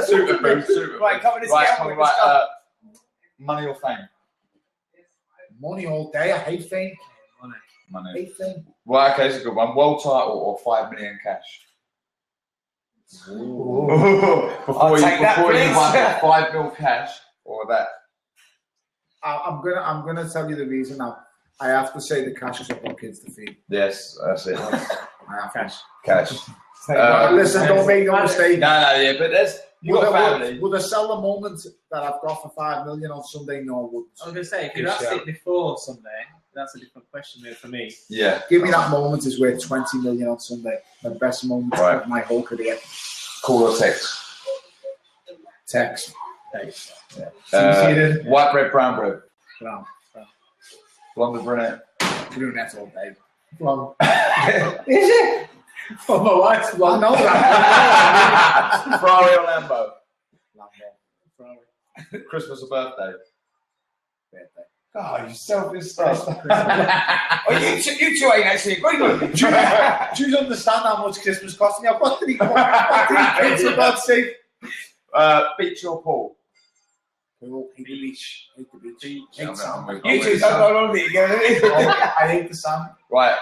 Super. Right, come on, let's Right, get on with this. money or fame? Money all day. I hate fame. Money. Hate fame. Right, okay, that's a good one. World title or 5 million cash? Before take that, you please. won 5 mil cash or that? I'm gonna tell you the reason now. I have to say the cash because I've got kids to feed. Yes, that's it. I have Cash. listen, don't make no mistake. Yeah, but there's you got family. Would I sell the moment that I've got for 5 million on Sunday? No, I wouldn't. I was going to say, if you'd asked it before Sunday, that's a different question there for me. Yeah. Give me that moment is worth 20 million on Sunday. The best moment of my whole career. Call or text? Text. Yeah. White bread, brown bread. Brown. Blonde or brunette? Brunette all day. Is it? Oh, my wife's blonde. I know that. Ferrari or Lambo? Ferrari. Christmas or birthday? Birthday. Oh, you selfish stuff. Oh, you two ain't actually agreed with me. Do you understand how much Christmas cost me? I've got 3 kids, for God's sake. Beach or pool? Pool. Hate the beach. Hate the beach. I'm Sand. with You two you. don't know what I hate the sand. Right,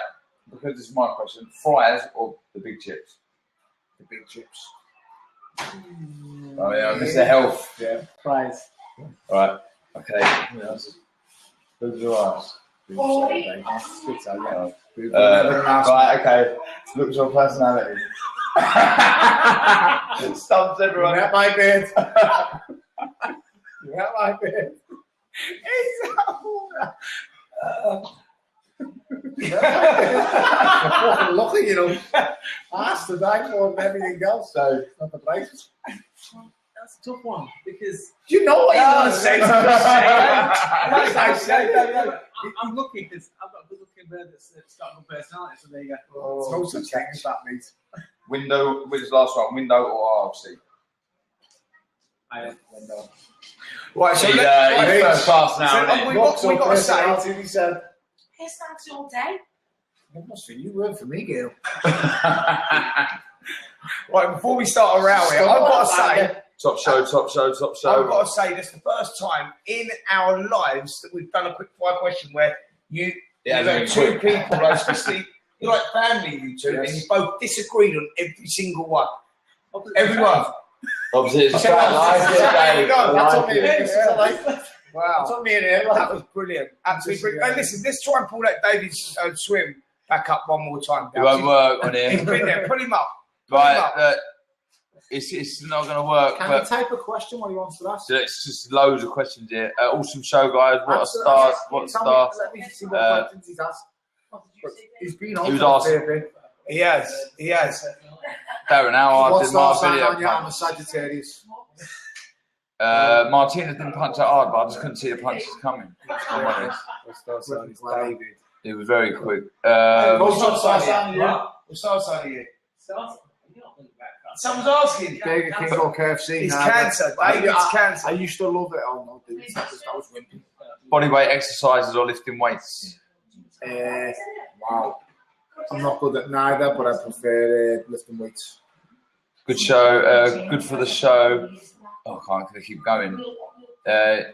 because this is my question. Fries or the big chips? The big chips. Oh yeah, Mr. Health. Yeah. Fries. Right, okay. Who's your ass? Right, okay. Looks your personality. Stumps everyone. You're at my bed. You're at my bed. You're fucking lucky, you know. Ask the die for and everything else. So, Not the prices. That's a tough one because You know what you're going to say. I'm lucky because I've got a good-looking bird that's got a good personality. So there you go. It's no such thing as that, mate. Window, which is the last one? Window or RFC? I am window. Right, so He's let's first class now, isn't we got to say. He said, It's not all day. "It must be you word for me, Gail." Right, before we start a row here, I've got to say. Top show, top show, top show. I've got to say, this is the first time in our lives that we've done a quick fire question where you know, two people, like, especially, you're like family, you two, and you both disagreed on every single one. Everyone. Obviously, it's There you go. That's on me. Wow. That's on me in here. That was brilliant. Absolutely brilliant. Hey, listen, let's try and pull that David's swim back up one more time. It won't work on He's here. been there. Pull him up. Pull him Right, up. it's not going to work. Can But you type a question what he wants to ask? it's just loads of questions here. Awesome show, guys. What a start. What a start. Let me see what questions he's asked. He's been on. He was asking. He has. He has. Darren, how I What's did the last my sign video. on you? I'm a Sagittarius. Martinez didn't punch that hard, but I just couldn't see the punches coming. I'm honest. It was very quick. What's our sign of you? Someone's asking. Burger King or KFC? It's Nah, cancer. It's cancer. I used to love it. Oh no, didn't. That was wimpy. Bodyweight exercises or lifting weights. Wow. I'm not good at neither, but I prefer lifting weights. Good show. Good for the show. Oh, I can't keep going.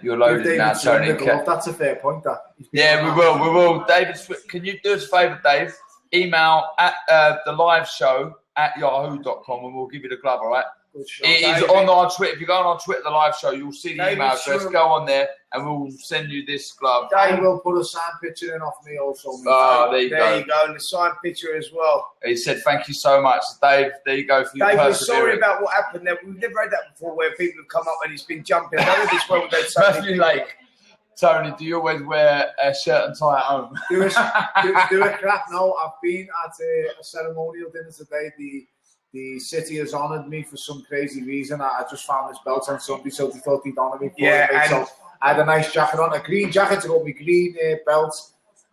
You're loaded now, Tony. That's a fair point. That. Yeah, we will. We will. David, can you do us a favour, Dave? Email at the live show at yahoo.com and we'll give you the glove, all right? It is on our Twitter. If you go on our Twitter, the live show, you'll see the email address. Go on there and we'll send you this glove. Dave will put a signed picture in off me also. Oh, there you go. And the signed picture as well. He said, thank you so much. Dave, there you go for your Dave, we're perseverance. sorry about what happened there. We've never had that before where people have come up and it's been jumping. I know this one we've had so many Matthew Lake. Tony, do you always wear a shirt and tie at home? Do a crap. No, I've been at a ceremonial dinner today. The city has honoured me for some crazy reason. I just found this belt on Sunday, so they thought they'd honour me for it. and So I had a nice jacket on, a green jacket to go with my green belt.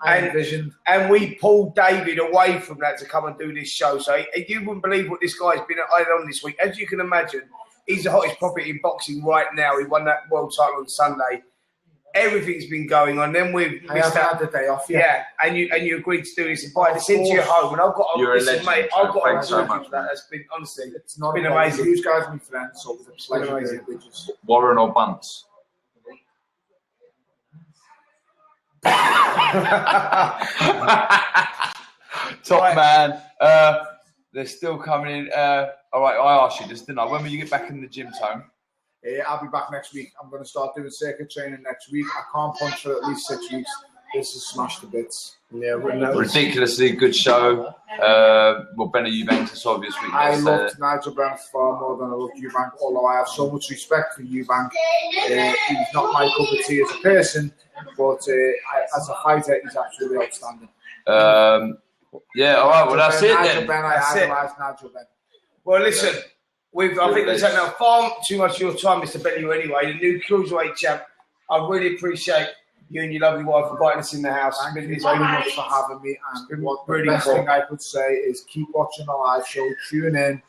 And we pulled David away from that to come and do this show. So you wouldn't believe what this guy's been on this week. As you can imagine, he's the hottest property in boxing right now. He won that world title on Sunday. Everything's been going on. Then we've missed out the day off. Yeah, and you agreed to do this and invite us into your home. And I've got to listen, mate. I've got to reward you for that. That's been honestly, it's not been amazing. These guys are my friends, so it's like amazing. Warren or Bunce? Top man. They're still coming in. All right, I asked you this, didn't I? When will you get back in the gym, Tone? I'll be back next week. I'm going to start doing circuit training next week. I can't punch for at least 6 weeks. This is smashed to bits. Yeah, ridiculously good show. Well, Benny Juventus, obviously. I loved Nigel Benn far more than I loved Eubank, although I have so much respect for Eubank. He's not my cup of tea as a person, but as a fighter, he's absolutely outstanding. Yeah, all right, well, that's it then. I idolise Nigel Benn. Well, listen. I think we've taken up far too much of your time, Mr. Bellew, anyway. The new Cruiserweight champ. I really appreciate you and your lovely wife inviting us in the house. Thank you very much for having me. And what the best thing I could say is keep watching the live show, tune in.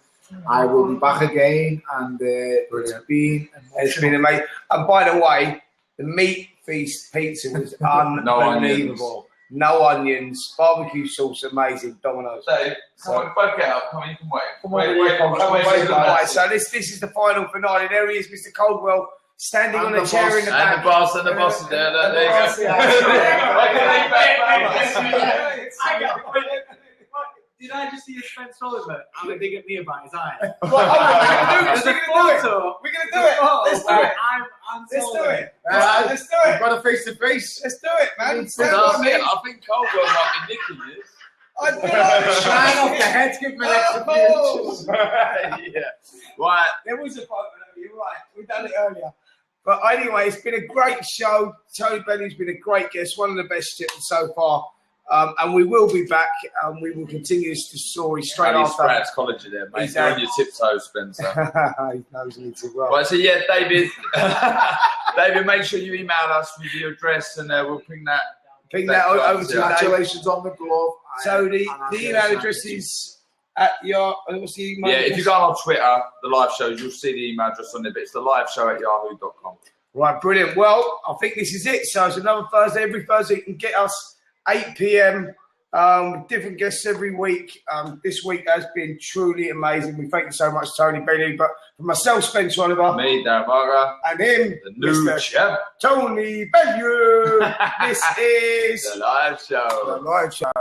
I will be back again, and it's been amazing. And by the way, the Meat Feast pizza was unbelievable. No onions, barbecue sauce, amazing. Domino's. Dave, come on, both get up. Come on, you can wait. Come on, wait. So this is the final finale. There he is, Mr. Caldwell, standing on a chair in the back. And the boss is there. There you go. Did I just see a Spence Sullivan have a dig at me about his eye? We're going to do it. Let's do it. Let's do it. Let's do it. We've got a face-to-face. Let's do it, man. I think Caldwell might be nicking this. I don't know. Shine off the head, give me an Yeah. Right. There was a photo. You're right. We've done it earlier. But anyway, it's been a great show. Tony Bellew's been a great guest. One of the best so far. And we will be back. We will continue this story straight Paddy after. Spratt's college there, mate. You're on your tiptoes, Spencer. He knows me too well. Right, so yeah, David. David, make sure you email us with your address, and we'll ping that. Ping that over to you. Congratulations on the glove. So the email address is at your. What's the email? Yeah, address? if you go on our Twitter, the live shows, you'll see the email address on there. But it's the live show at yahoo.com. Right, brilliant. Well, I think this is it. So it's another Thursday. Every Thursday you can get us 8 p.m. With different guests every week. This week has been truly amazing. We thank you so much, Tony Bellew. But for myself, Spencer Oliver. Me, Darren Varga. And him, The new Mr. champ. Tony Bellew. This is The live show. The Live Show.